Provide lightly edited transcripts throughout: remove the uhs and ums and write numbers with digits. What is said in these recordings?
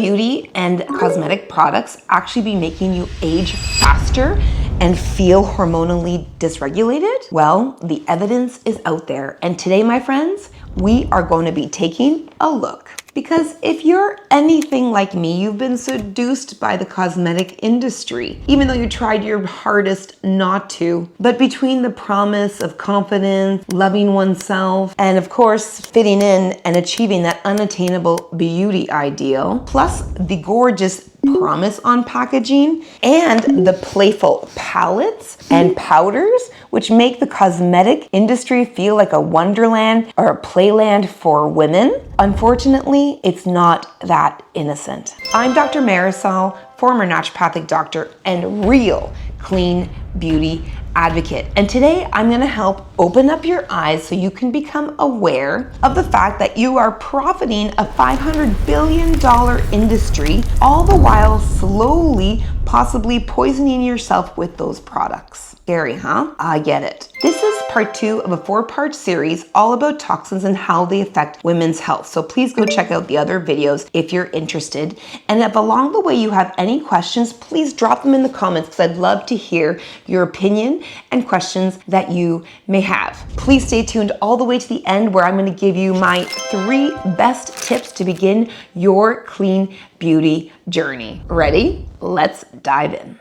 beauty and cosmetic products actually be making you age faster and feel hormonally dysregulated? Well, the evidence is out there. And today, my friends, we are going to be taking a look. Because if you're anything like me, you've been seduced by the cosmetic industry, even though you tried your hardest not to. But between the promise of confidence, loving oneself, and of course, fitting in and achieving that unattainable beauty ideal, plus the gorgeous promise on packaging and the playful palettes and powders, which make the cosmetic industry feel like a wonderland or a playland for women, unfortunately, it's not that innocent. I'm Dr. Marisol, former naturopathic doctor and real clean beauty advocate. And today I'm going to help open up your eyes so you can become aware of the fact that you are profiting a $500 billion industry, all the while slowly, possibly poisoning yourself with those products. Scary, huh? I get it. This is part 2 of a 4-part series all about toxins and how they affect women's health. So please go check out the other videos if you're interested. And if along the way you have any questions, please drop them in the comments because I'd love to hear your opinion and questions that you may have. Please stay tuned all the way to the end where I'm going to give you my 3 best tips to begin your clean beauty journey. Ready? Let's dive in.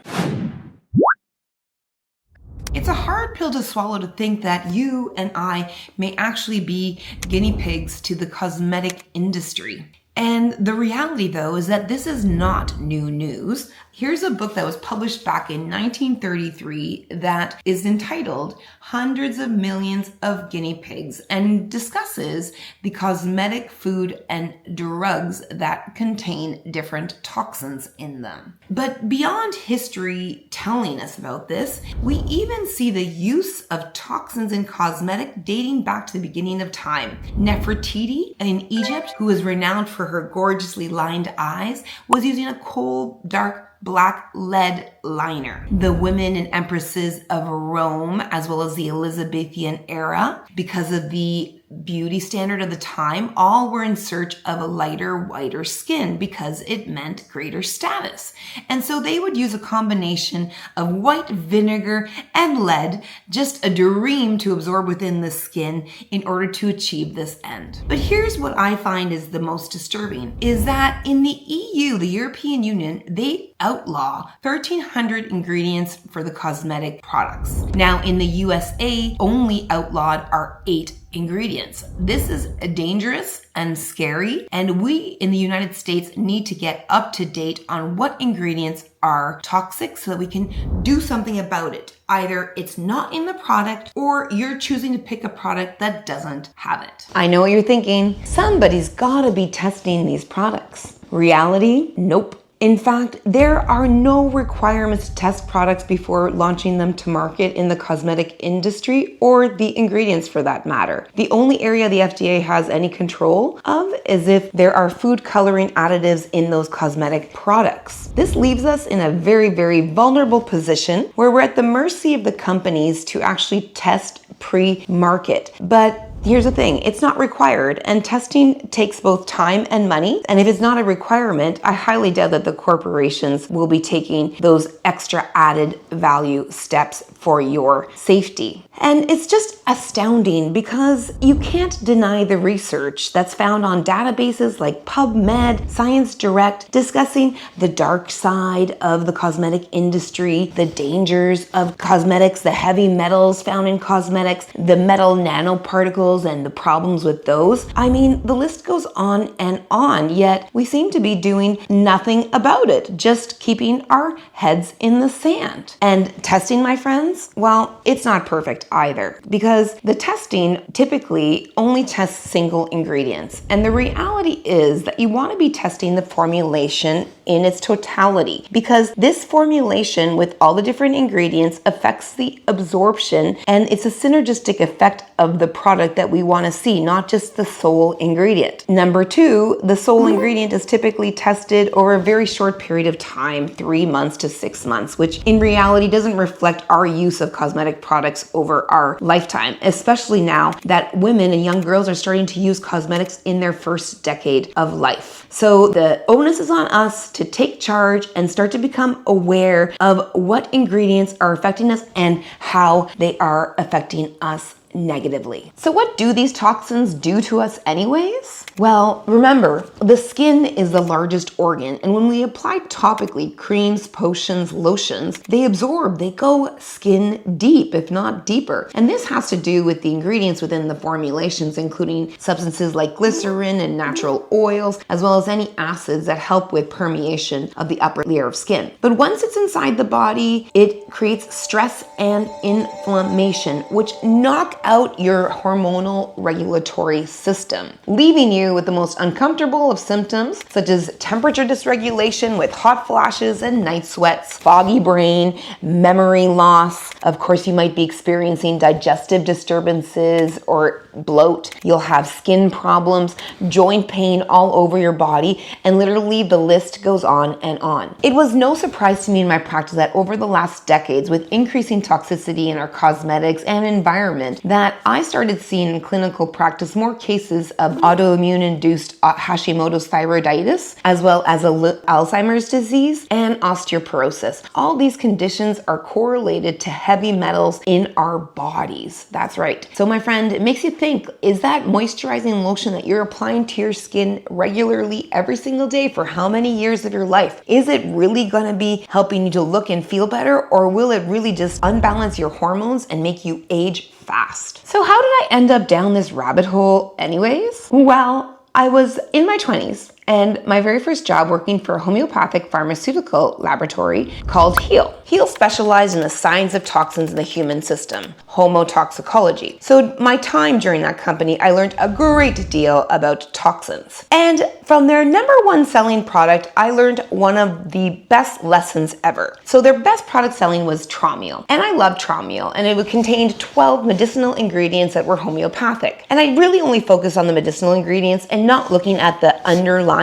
It's a hard pill to swallow to think that you and I may actually be guinea pigs to the cosmetic industry. And the reality, though, is that this is not new news. Here's a book that was published back in 1933 that is entitled Hundreds of Millions of Guinea Pigs and discusses the cosmetic, food, and drugs that contain different toxins in them. But beyond history telling us about this, we even see the use of toxins in cosmetic dating back to the beginning of time. Nefertiti in Egypt, who is renowned for her gorgeously lined eyes, was using a cold, dark, black lead liner. The women and empresses of Rome, as well as the Elizabethan era, because of the beauty standard of the time, all were in search of a lighter, whiter skin because it meant greater status. And so they would use a combination of white vinegar and lead, just a dream to absorb within the skin in order to achieve this end. But here's what I find is the most disturbing, is that in the EU, the European Union, they outlaw 1,300 ingredients for the cosmetic products. Now in the USA, only outlawed are 8 ingredients. This is dangerous and scary, and we in the United States need to get up to date on what ingredients are toxic so that we can do something about it. Either it's not in the product or you're choosing to pick a product that doesn't have it. I know what you're thinking. Somebody's gotta be testing these products. Reality? Nope. In fact, there are no requirements to test products before launching them to market in the cosmetic industry or the ingredients for that matter. The only area the FDA has any control of is if there are food coloring additives in those cosmetic products. This leaves us in a very, very vulnerable position where we're at the mercy of the companies to actually test pre-market. But here's the thing, it's not required, and testing takes both time and money. And if it's not a requirement, I highly doubt that the corporations will be taking those extra added value steps for your safety. And it's just astounding because you can't deny the research that's found on databases like PubMed, Science Direct, discussing the dark side of the cosmetic industry, the dangers of cosmetics, the heavy metals found in cosmetics, the metal nanoparticles and the problems with those. I mean, the list goes on, yet we seem to be doing nothing about it, just keeping our heads in the sand. And testing, my friends, well, it's not perfect either, because the testing typically only tests single ingredients. And the reality is that you want to be testing the formulation in its totality, because this formulation with all the different ingredients affects the absorption, and it's a synergistic effect of the product that we want to see, not just the sole ingredient. Number two, the sole ingredient is typically tested over a very short period of time, 3 months to 6 months, which in reality doesn't reflect our use of cosmetic products over our lifetime, especially now that women and young girls are starting to use cosmetics in their first decade of life. So the onus is on us to take charge and start to become aware of what ingredients are affecting us and how they are affecting us negatively. So what do these toxins do to us anyways? Well, remember, the skin is the largest organ, and when we apply topically creams, potions, lotions, they absorb, they go skin deep, if not deeper. And this has to do with the ingredients within the formulations, including substances like glycerin and natural oils, as well as any acids that help with permeation of the upper layer of skin. But once it's inside the body, it creates stress and inflammation, which knock out your hormonal regulatory system, leaving you with the most uncomfortable of symptoms, such as temperature dysregulation with hot flashes and night sweats, foggy brain, memory loss. Of course, you might be experiencing digestive disturbances or bloat. You'll have skin problems, joint pain all over your body, and literally the list goes on and on. It was no surprise to me in my practice that over the last decades, with increasing toxicity in our cosmetics and environment, that I started seeing in clinical practice more cases of autoimmune-induced Hashimoto's thyroiditis, as well as Alzheimer's disease and osteoporosis. All these conditions are correlated to heavy metals in our bodies. That's right. So my friend, it makes you think, is that moisturizing lotion that you're applying to your skin regularly every single day for how many years of your life? Is it really going to be helping you to look and feel better, or will it really just unbalance your hormones and make you age fast? So how did I end up down this rabbit hole anyways? Well, I was in my 20s and my very first job working for a homeopathic pharmaceutical laboratory called HEAL. HEAL specialized in the science of toxins in the human system, homotoxicology. So my time during that company, I learned a great deal about toxins. And from their number one selling product, I learned one of the best lessons ever. So their best product selling was Tromiel. And I love Tromiel, and it contained 12 medicinal ingredients that were homeopathic. And I really only focused on the medicinal ingredients and not looking at the underlying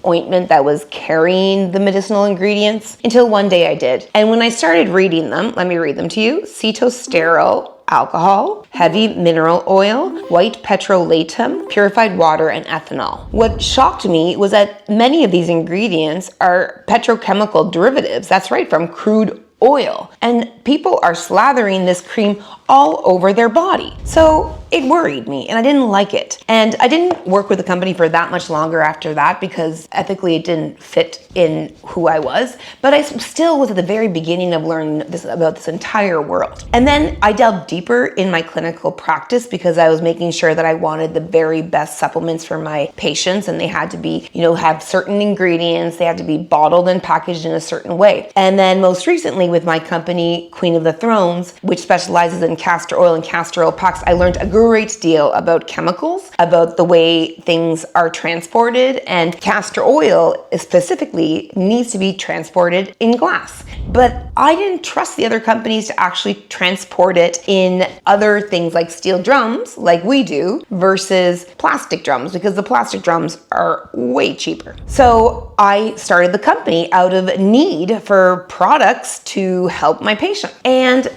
ointment that was carrying the medicinal ingredients until one day I did. And when I started reading them, let me read them to you. Cetosterol alcohol, heavy mineral oil, white petrolatum, purified water, and ethanol. What shocked me was that many of these ingredients are petrochemical derivatives. That's right, from crude oil. And people are slathering this cream all over their body. So it worried me and I didn't like it. And I didn't work with the company for that much longer after that because ethically it didn't fit in who I was. But I still was at the very beginning of learning about this entire world. And then I delved deeper in my clinical practice because I was making sure that I wanted the very best supplements for my patients, and they had to be, have certain ingredients, they had to be bottled and packaged in a certain way. And then most recently with my company, Queen of the Thrones, which specializes in castor oil and castor oil packs, I learned a great deal about chemicals, about the way things are transported, and castor oil specifically needs to be transported in glass. But I didn't trust the other companies to actually transport it in other things like steel drums, like we do, versus plastic drums, because the plastic drums are way cheaper. So I started the company out of need for products to help my patients. And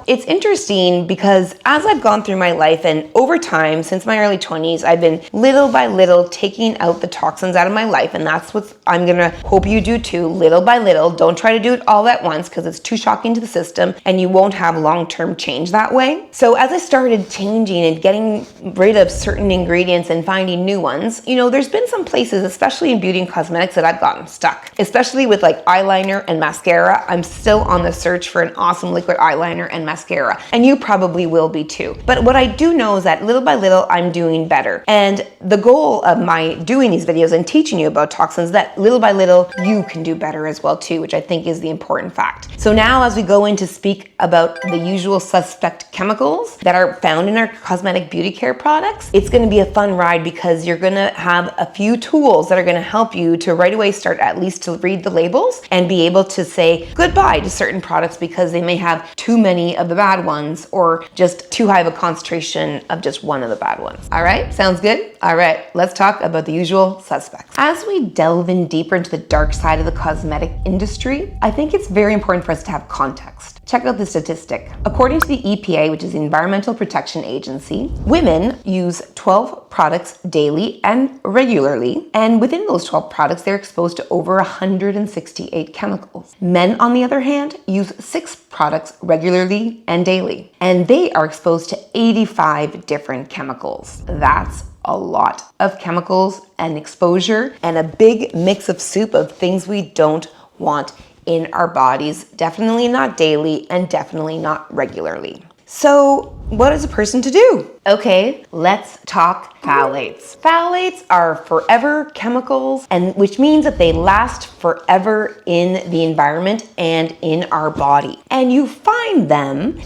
it's interesting because as I've gone through my life and over time, since my early 20s, I've been little by little taking out the toxins out of my life. And that's what I'm gonna hope you do too, little by little. Don't try to do it all at once because it's too shocking to the system and you won't have long-term change that way. So as I started changing and getting rid of certain ingredients and finding new ones, there's been some places, especially in beauty and cosmetics, that I've gotten stuck, especially with like eyeliner and mascara. I'm still on the search for an awesome liquid eyeliner and mascara, and you probably will be too. But what I do know is that little by little, I'm doing better. And the goal of my doing these videos and teaching you about toxins, that little by little, you can do better as well too, which I think is the important fact. So now as we go in to speak about the usual suspect chemicals that are found in our cosmetic beauty care products, it's gonna be a fun ride because you're gonna have a few tools that are gonna help you to right away start at least to read the labels and be able to say goodbye to certain products because they may have too many of the bad ones or just too high of a concentration concentration of just one of the bad ones. All right, sounds good? All right, let's talk about the usual suspects. As we delve in deeper into the dark side of the cosmetic industry, I think it's very important for us to have context. Check out the statistic. According to the EPA, which is the Environmental Protection Agency, women use 12 products daily and regularly, and within those 12 products, they're exposed to over 168 chemicals. Men, on the other hand, use 6 products regularly and daily, and they are exposed to 85 different chemicals. That's a lot of chemicals and exposure, and a big mix of soup of things we don't want in our bodies, definitely not daily and definitely not regularly. So what is a person to do? Okay, let's talk phthalates. Phthalates are forever chemicals, and which means that they last forever in the environment and in our body. And you find them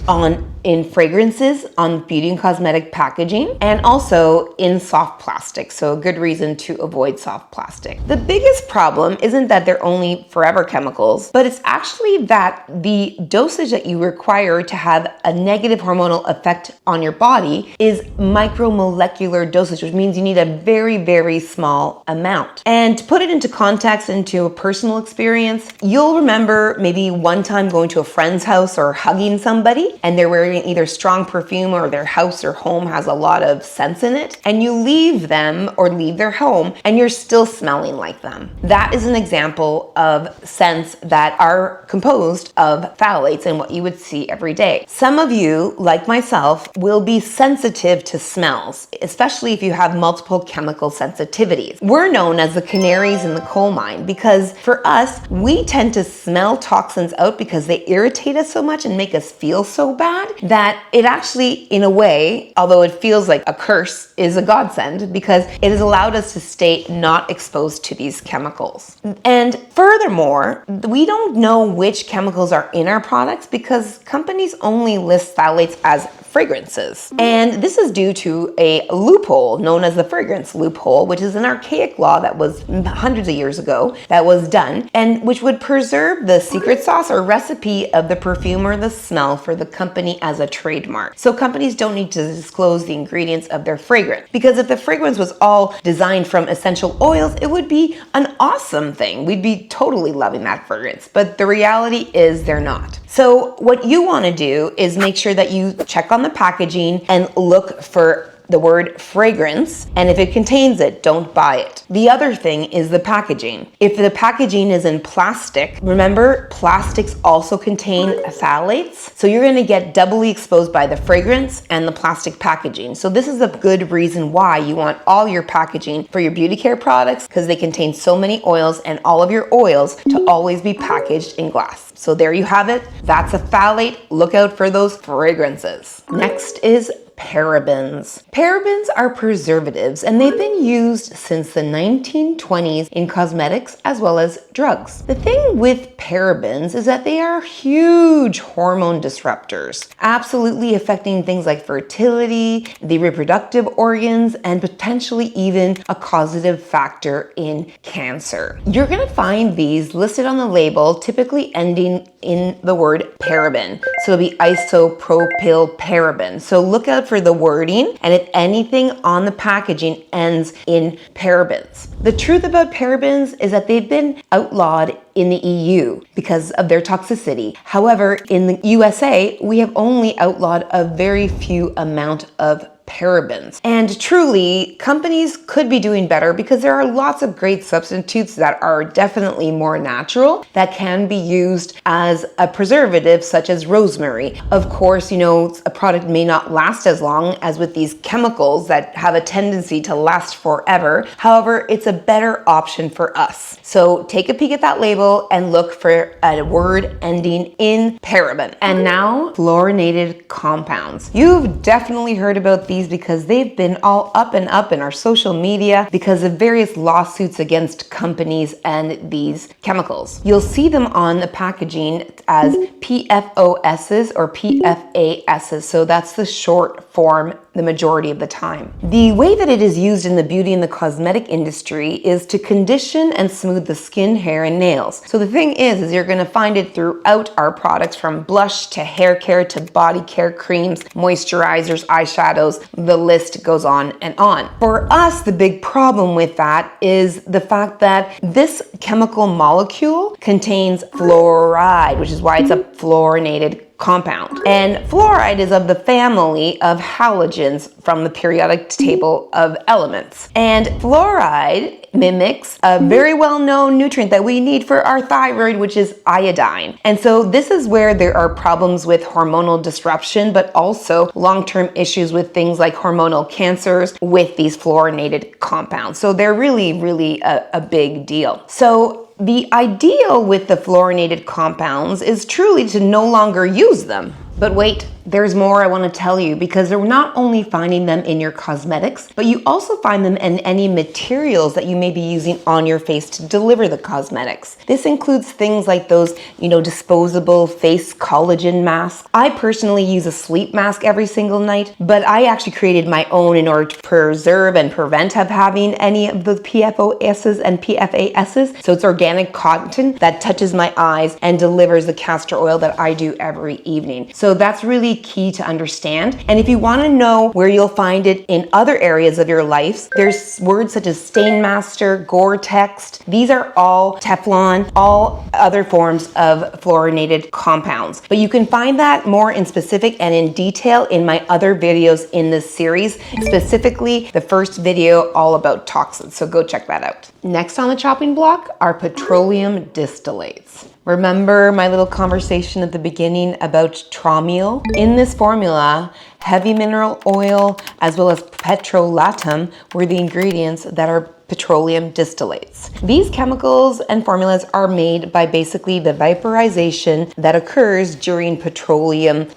in fragrances, on beauty and cosmetic packaging, and also in soft plastic. So a good reason to avoid soft plastic. The biggest problem isn't that they're only forever chemicals, but it's actually that the dosage that you require to have a negative hormonal effect on your body is micromolecular dosage, which means you need a very, very small amount. And to put it into context, into a personal experience, you'll remember maybe one time going to a friend's house or hugging somebody, and they're wearing either strong perfume or their house or home has a lot of scents in it, and you leave them or leave their home and you're still smelling like them. That is an example of scents that are composed of phthalates and what you would see every day. Some of you, like myself, will be sensitive to smells, especially if you have multiple chemical sensitivities. We're known as the canaries in the coal mine because for us, we tend to smell toxins out because they irritate us so much and make us feel so bad that it actually, in a way, although it feels like a curse, is a godsend because it has allowed us to stay not exposed to these chemicals. And furthermore, we don't know which chemicals are in our products because companies only list phthalates as fragrances. And this is due to a loophole known as the fragrance loophole, which is an archaic law that was hundreds of years ago that was done, and which would preserve the secret sauce or recipe of the perfume or the smell for the company as a trademark. So companies don't need to disclose the ingredients of their fragrance, because if the fragrance was all designed from essential oils, it would be an awesome thing. We'd be totally loving that fragrance, but the reality is they're not. So what you want to do is make sure that you check on the packaging and look for the word fragrance, and if it contains it, don't buy it. The other thing is the packaging. If the packaging is in plastic, remember plastics also contain phthalates, so you're going to get doubly exposed by the fragrance and the plastic packaging. So this is a good reason why you want all your packaging for your beauty care products, because they contain so many oils, and all of your oils to always be packaged in glass. So there you have it. That's a phthalate. Look out for those fragrances. Next is parabens. Parabens are preservatives, and they've been used since the 1920s in cosmetics as well as drugs. The thing with parabens is that they are huge hormone disruptors, absolutely affecting things like fertility, the reproductive organs, and potentially even a causative factor in cancer. You're going to find these listed on the label, typically ending in the word paraben. So it'll be isopropyl paraben. So look out for the wording, and if anything on the packaging ends in parabens. The truth about parabens is that they've been outlawed in the EU because of their toxicity. However, in the USA, we have only outlawed a very few amount of parabens. And truly, companies could be doing better because there are lots of great substitutes that are definitely more natural that can be used as a preservative, such as rosemary. Of course, you know, a product may not last as long as with these chemicals that have a tendency to last forever. However, it's a better option for us. So take a peek at that label and look for a word ending in paraben. And now, fluorinated compounds. You've definitely heard about these because they've been all up and up in our social media because of various lawsuits against companies and these chemicals. You'll see them on the packaging as PFOSs or PFASs. So that's the short form the majority of the time. The way that it is used in the beauty and the cosmetic industry is to condition and smooth the skin, hair, and nails. So the thing is you're gonna find it throughout our products, from blush to hair care to body care creams, moisturizers, eyeshadows, the list goes on and on. For us, the big problem with that is the fact that this chemical molecule contains fluoride, which is why it's a fluorinated compound. And fluoride is of the family of halogens from the periodic table of elements. And fluoride mimics a very well-known nutrient that we need for our thyroid, which is iodine. And so this is where there are problems with hormonal disruption, but also long-term issues with things like hormonal cancers with these fluorinated compounds. So they're really a big deal. So the ideal with the fluorinated compounds is truly to no longer use them. But wait, there's more I want to tell you, because you're not only finding them in your cosmetics, but you also find them in any materials that you may be using on your face to deliver the cosmetics. This includes things like those, disposable face collagen masks. I personally use a sleep mask every single night, but I actually created my own in order to preserve and prevent of having any of the PFOAs and PFAS. So it's organic cotton that touches my eyes and delivers the castor oil that I do every evening. So that's really key to understand. And if you want to know where you'll find it in other areas of your life, there's words such as Stainmaster, Gore-Tex. These are all Teflon, all other forms of fluorinated compounds. But you can find that more in specific and in detail in my other videos in this series, specifically the first video all about toxins. So go check that out. Next on the chopping block are petroleum distillates. Remember my little conversation at the beginning about Tromiel? In this formula, heavy mineral oil as well as petrolatum were the ingredients that are petroleum distillates. These chemicals and formulas are made by basically the vaporization that occurs during petroleum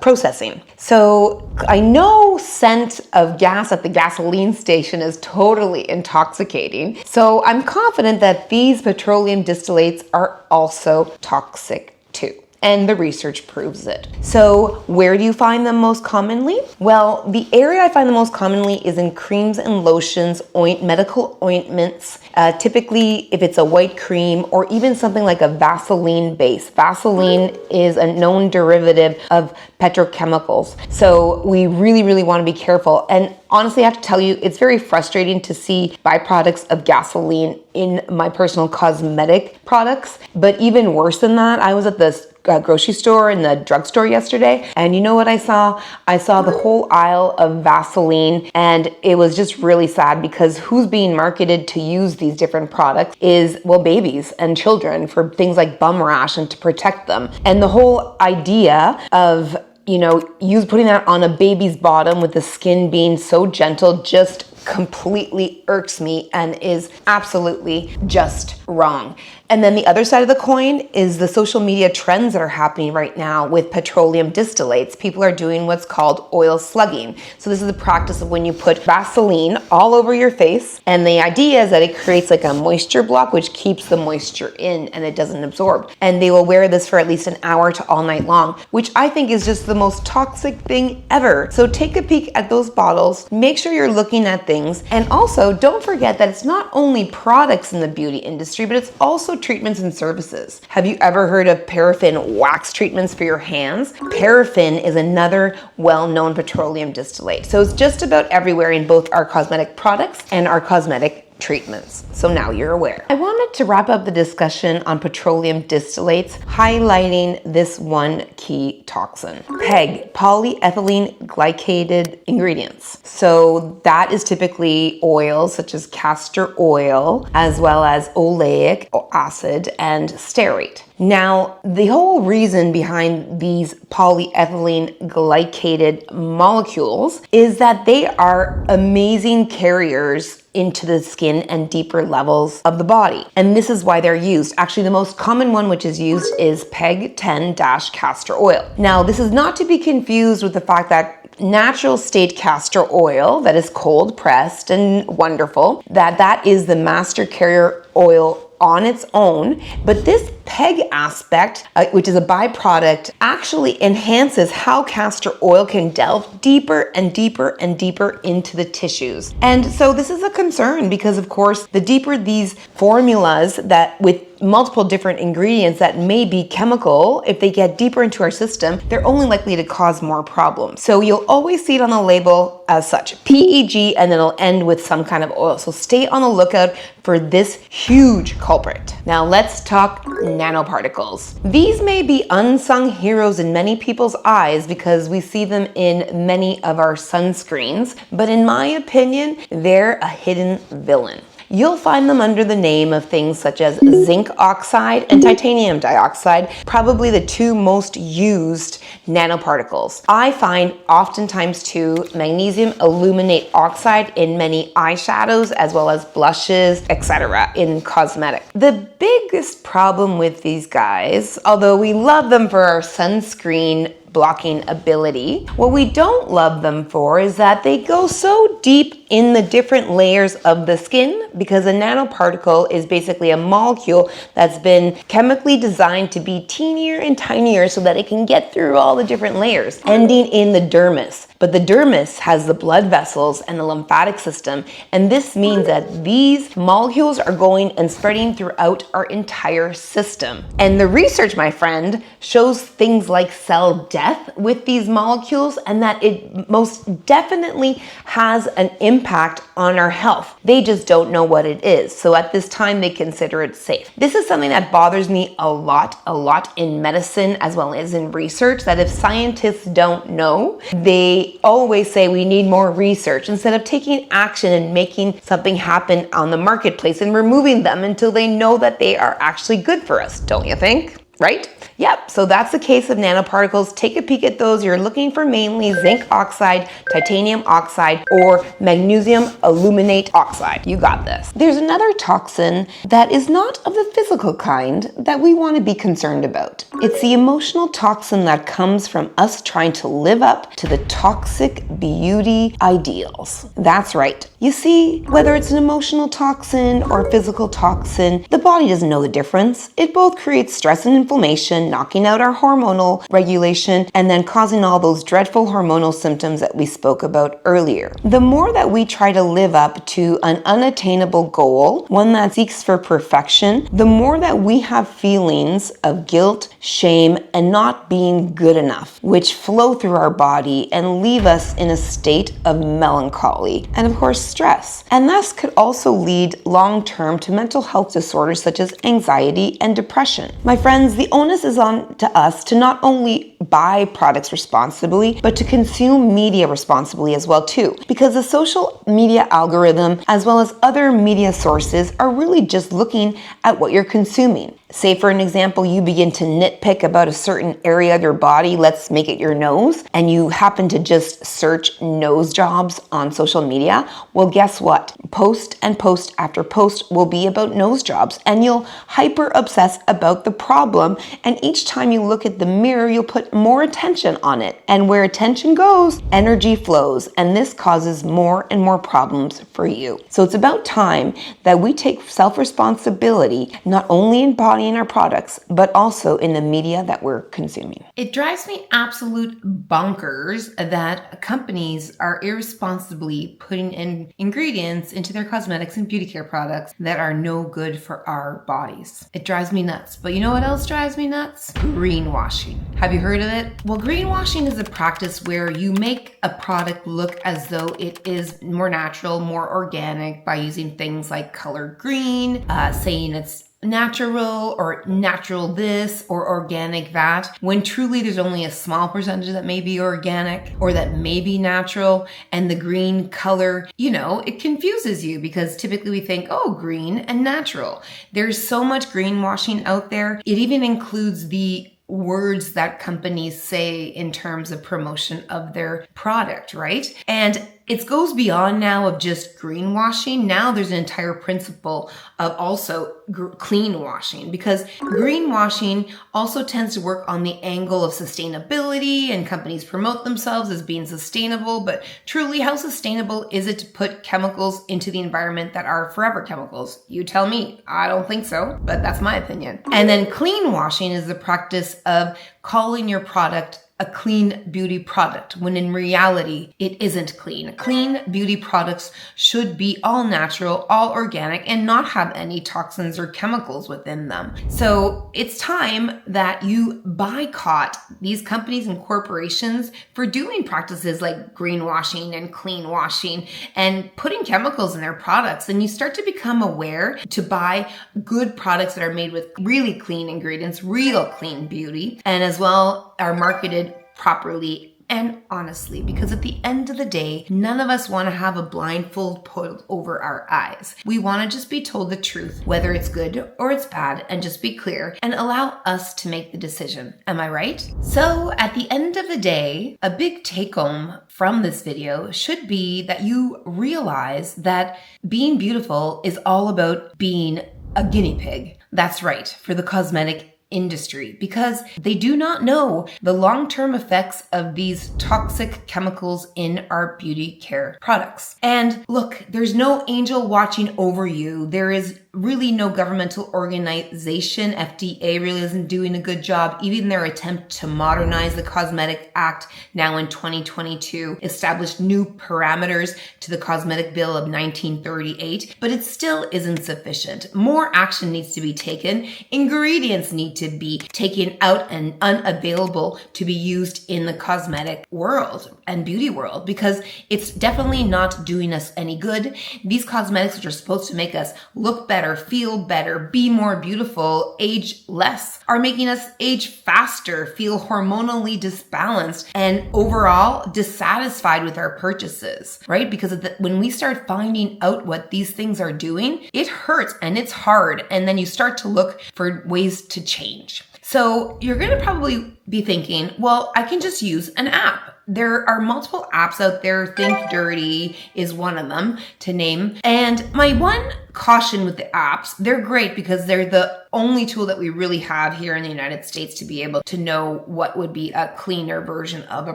processing. So I know scent of gas at the gasoline station is totally intoxicating. So I'm confident that these petroleum distillates are also toxic too. And the research proves it. So where do you find them most commonly? Well, the area I find them most commonly is in creams and lotions, medical ointments, typically if it's a white cream or even something like a Vaseline base. Vaseline is a known derivative of petrochemicals. So we really want to be careful. And honestly, I have to tell you, it's very frustrating to see byproducts of gasoline in my personal cosmetic products. But even worse than that, I was at the grocery store and the drugstore yesterday, and you know what I saw? I saw the whole aisle of Vaseline, and it was just really sad because who's being marketed to use these different products is, well, babies and children for things like bum rash and to protect them. And the whole idea of putting that on a baby's bottom with the skin being so gentle just completely irks me and is absolutely just wrong. And then the other side of the coin is the social media trends that are happening right now with petroleum distillates. People are doing what's called oil slugging. So this is the practice of when you put Vaseline all over your face, and the idea is that it creates like a moisture block which keeps the moisture in and it doesn't absorb. And they will wear this for at least an hour to all night long, which I think is just the most toxic thing ever. So take a peek at those bottles, make sure you're looking at things, and also don't forget that it's not only products in the beauty industry, but it's also treatments and services. Have you ever heard of paraffin wax treatments for your hands? Paraffin is another well-known petroleum distillate. So it's just about everywhere in both our cosmetic products and our cosmetic treatments. So now you're aware. I wanted to wrap up the discussion on petroleum distillates, highlighting this one key toxin, PEG, polyethylene glycated ingredients. So that is typically oils such as castor oil, as well as oleic acid and stearate. Now, the whole reason behind these polyethylene glycated molecules is that they are amazing carriers into the skin and deeper levels of the body. And this is why they're used. Actually, the most common one which is used is PEG 10-castor oil. Now, this is not to be confused with the fact that natural state castor oil that is cold pressed and wonderful, that is the master carrier oil on its own, but this PEG aspect, which is a byproduct, actually enhances how castor oil can delve deeper and deeper and deeper into the tissues. And so this is a concern because, of course, the deeper these formulas that with multiple different ingredients that may be chemical, if they get deeper into our system, they're only likely to cause more problems. So you'll always see it on the label as such, PEG, and then it'll end with some kind of oil. So stay on the lookout for this huge culprit. Now let's talk nanoparticles. These may be unsung heroes in many people's eyes because we see them in many of our sunscreens, but in my opinion, they're a hidden villain. You'll find them under the name of things such as zinc oxide and titanium dioxide, probably the two most used nanoparticles. I find oftentimes too magnesium aluminate oxide in many eyeshadows as well as blushes, etc. in cosmetics. The biggest problem with these guys, although we love them for our sunscreen blocking ability, what we don't love them for is that they go so deep in the different layers of the skin, because a nanoparticle is basically a molecule that's been chemically designed to be teenier and tinier so that it can get through all the different layers, ending in the dermis. But the dermis has the blood vessels and the lymphatic system, and this means that these molecules are going and spreading throughout our entire system. And the research, my friend, shows things like cell death with these molecules, and that it most definitely has an impact on our health. They just don't know what it is. So at this time, they consider it safe. This is something that bothers me a lot in medicine as well as in research, that if scientists don't know, they always say we need more research instead of taking action and making something happen on the marketplace and removing them until they know that they are actually good for us, don't you think? Right? Yep, so that's the case of nanoparticles. Take a peek at those. You're looking for mainly zinc oxide, titanium oxide, or magnesium aluminate oxide. You got this. There's another toxin that is not of the physical kind that we want to be concerned about. It's the emotional toxin that comes from us trying to live up to the toxic beauty ideals. That's right. You see, whether it's an emotional toxin or a physical toxin, the body doesn't know the difference. It both creates stress and inflammation, knocking out our hormonal regulation, and then causing all those dreadful hormonal symptoms that we spoke about earlier. The more that we try to live up to an unattainable goal, one that seeks for perfection, the more that we have feelings of guilt, shame, and not being good enough, which flow through our body and leave us in a state of melancholy and, of course, stress. And thus could also lead long-term to mental health disorders such as anxiety and depression. My friends, the onus is on to us to not only buy products responsibly, but to consume media responsibly as well too, because the social media algorithm as well as other media sources are really just looking at what you're consuming. Say for an example, you begin to nitpick about a certain area of your body, let's make it your nose, and you happen to just search nose jobs on social media. Well, guess what? Post and post after post will be about nose jobs, and you'll hyper obsess about the problem, and each time you look at the mirror, you'll put more attention on it. And where attention goes, energy flows, and this causes more and more problems for you. So it's about time that we take self-responsibility, not only in body in our products, but also in the media that we're consuming. It drives me absolute bonkers that companies are irresponsibly putting in ingredients into their cosmetics and beauty care products that are no good for our bodies. It drives me nuts. But you know what else drives me nuts? Greenwashing. Have you heard of it? Well, greenwashing is a practice where you make a product look as though it is more natural, more organic by using things like colored green, saying it's natural or natural this or organic that, when truly there's only a small percentage that may be organic or that may be natural. And the green color, it confuses you because typically we think, oh, green and natural. There's so much greenwashing out there. It even includes the words that companies say in terms of promotion of their product, right? And it goes beyond now of just greenwashing. Now there's an entire principle of also clean washing, because greenwashing also tends to work on the angle of sustainability, and companies promote themselves as being sustainable, but truly, how sustainable is it to put chemicals into the environment that are forever chemicals? You tell me. I don't think so, but that's my opinion. And then clean washing is the practice of calling your product a clean beauty product, when in reality, it isn't clean. Clean beauty products should be all natural, all organic, and not have any toxins or chemicals within them. So it's time that you boycott these companies and corporations for doing practices like greenwashing and clean washing and putting chemicals in their products. And you start to become aware to buy good products that are made with really clean ingredients, real clean beauty, and as well are marketed properly and honestly, because at the end of the day, none of us want to have a blindfold put over our eyes. We want to just be told the truth, whether it's good or it's bad, and just be clear and allow us to make the decision. Am I right? So at the end of the day, a big take home from this video should be that you realize that being beautiful is all about being a guinea pig. That's right, for the cosmetic industry, because they do not know the long-term effects of these toxic chemicals in our beauty care products. And look, there's no angel watching over you. There is really no governmental organization. FDA really isn't doing a good job. Even their attempt to modernize the Cosmetic Act now in 2022 established new parameters to the Cosmetic Bill of 1938, but it still isn't sufficient. More action needs to be taken. Ingredients need to be taken out and unavailable to be used in the cosmetic world and beauty world, because it's definitely not doing us any good. These cosmetics, which are supposed to make us look better, feel better, be more beautiful, age less, are making us age faster, feel hormonally disbalanced, and overall dissatisfied with our purchases, right? Because when we start finding out what these things are doing, it hurts and it's hard. And then you start to look for ways to change. So you're going to probably be thinking, well, I can just use an app. There are multiple apps out there. Think Dirty is one of them to name. And my one caution with the apps, they're great because they're the only tool that we really have here in the United States to be able to know what would be a cleaner version of a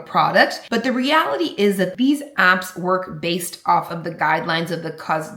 product. But the reality is that these apps work based off of the guidelines of the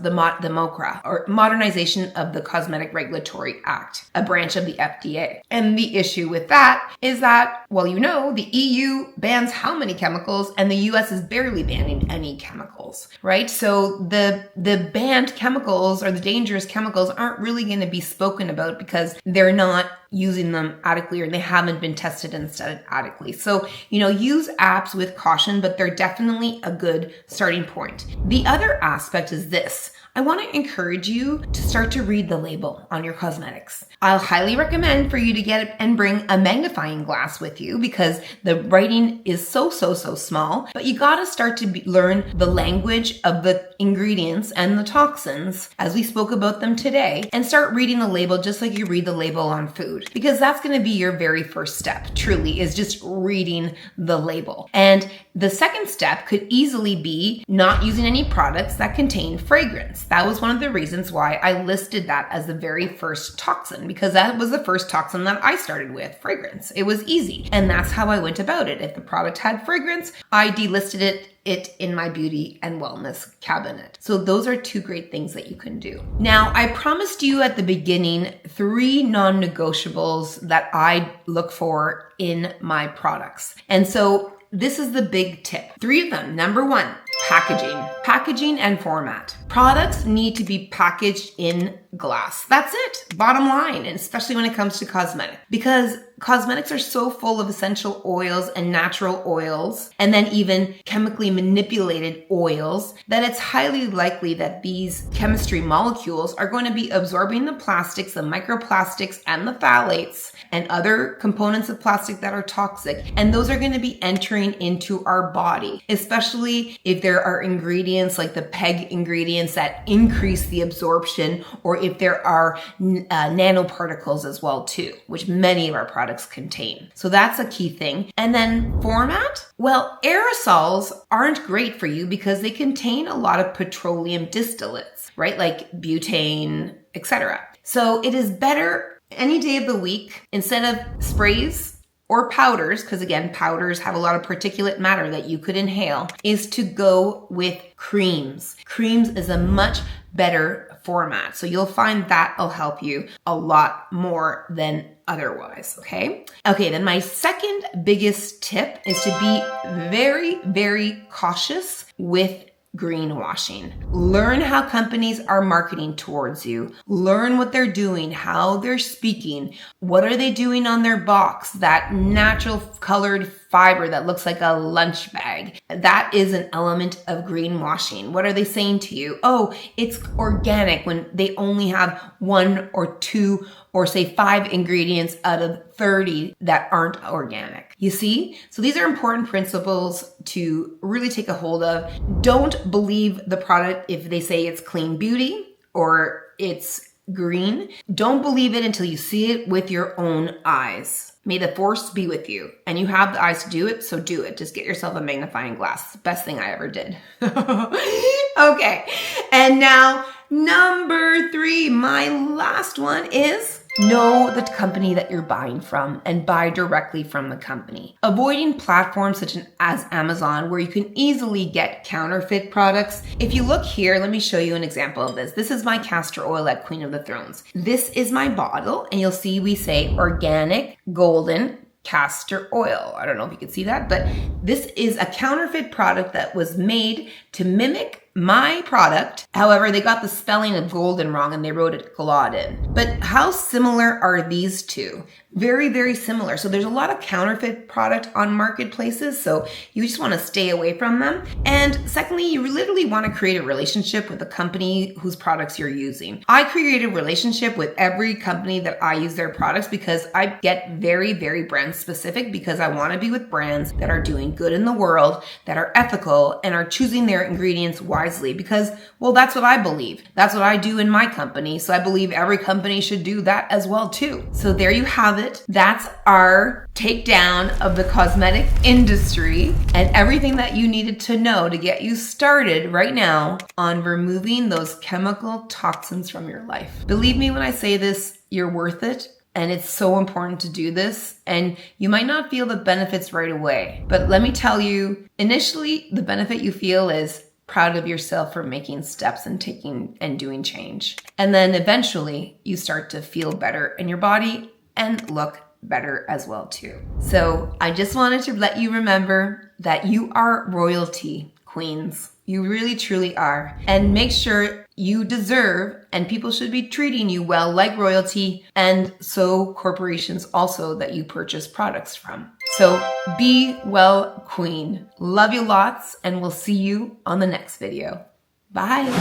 MOCRA, or Modernization of the Cosmetic Regulatory Act, a branch of the FDA. And the issue with that is that, well, you know, the EU bans how many chemicals, and the US is barely banning any chemicals, right? So the banned chemicals or the dangerous chemicals aren't really going to be spoken about because they're not using them adequately, or they haven't been tested and studied adequately. So, use apps with caution, but they're definitely a good starting point. The other aspect is this. I want to encourage you to start to read the label on your cosmetics. I'll highly recommend for you to get and bring a magnifying glass with you, because the writing is so small, but you got to start to learn the language of the ingredients and the toxins as we spoke about them today, and start reading the label just like you read the label on food, because that's going to be your very first step, truly, is just reading the label. And the second step could easily be not using any products that contain fragrance. That was one of the reasons why I listed that as the very first toxin, because that was the first toxin that I started with, fragrance. It was easy. And that's how I went about it. If the product had fragrance, I delisted it in my beauty and wellness cabinet. So those are two great things that you can do. Now, I promised you at the beginning 3 non-negotiables that I look for in my products. And so this is the big tip. 3 of them. Number 1, packaging and format. Products need to be packaged in glass. That's it. Bottom line, and especially when it comes to cosmetics, because cosmetics are so full of essential oils and natural oils, and then even chemically manipulated oils, that it's highly likely that these chemistry molecules are going to be absorbing the plastics, the microplastics, and the phthalates, and other components of plastic that are toxic. And those are going to be entering into our body, especially if there are ingredients like the PEG ingredients that increase the absorption, or if there are nanoparticles as well too, which many of our products contain. So that's a key thing. And then format? Well, aerosols aren't great for you because they contain a lot of petroleum distillates, right? Like butane, etc. So it is better any day of the week, instead of sprays or powders, because again, powders have a lot of particulate matter that you could inhale, is to go with creams. Creams is a much better format. So you'll find that'll help you a lot more than otherwise, okay? Okay, then my second biggest tip is to be very, very cautious with greenwashing. Learn how companies are marketing towards you. Learn what they're doing, how they're speaking. What are they doing on their box? That natural colored fiber that looks like a lunch bag. That is an element of greenwashing. What are they saying to you? Oh, it's organic, when they only have 1 or 2 or say 5 ingredients out of 30 that aren't organic. You see? So these are important principles to really take a hold of. Don't believe the product if they say it's clean beauty or it's green. Don't believe it until you see it with your own eyes. May the force be with you. And you have the eyes to do it, so do it. Just get yourself a magnifying glass. It's the best thing I ever did. Okay. And now, number 3, my last one is know the company that you're buying from and buy directly from the company. Avoiding platforms such as Amazon, where you can easily get counterfeit products. If you look here, let me show you an example of this. This is my castor oil at Queen of the Thrones. This is my bottle, and you'll see we say organic golden castor oil. I don't know if you can see that, but this is a counterfeit product that was made to mimic my product. However, they got the spelling of golden wrong and they wrote it Glodden. But how similar are these two? Very, very similar. So there's a lot of counterfeit product on marketplaces, so you just want to stay away from them. And secondly, you literally want to create a relationship with the company whose products you're using. I create a relationship with every company that I use their products because I get very, very brand specific, because I want to be with brands that are doing good in the world, that are ethical, and are choosing their ingredients wisely, because, well, that's what I believe. That's what I do in my company. So I believe every company should do that as well too. So there you have it. That's our takedown of the cosmetic industry and everything that you needed to know to get you started right now on removing those chemical toxins from your life. Believe me when I say this, you're worth it. And it's so important to do this. And you might not feel the benefits right away. But let me tell you, initially, the benefit you feel is proud of yourself for making steps and taking and doing change. And then eventually, you start to feel better in your body and look better as well too. So I just wanted to let you remember that you are royalty, queens. You really, truly are. And make sure you deserve, and people should be treating you well like royalty, and so corporations also that you purchase products from. So be well, queen. Love you lots, and we'll see you on the next video. Bye.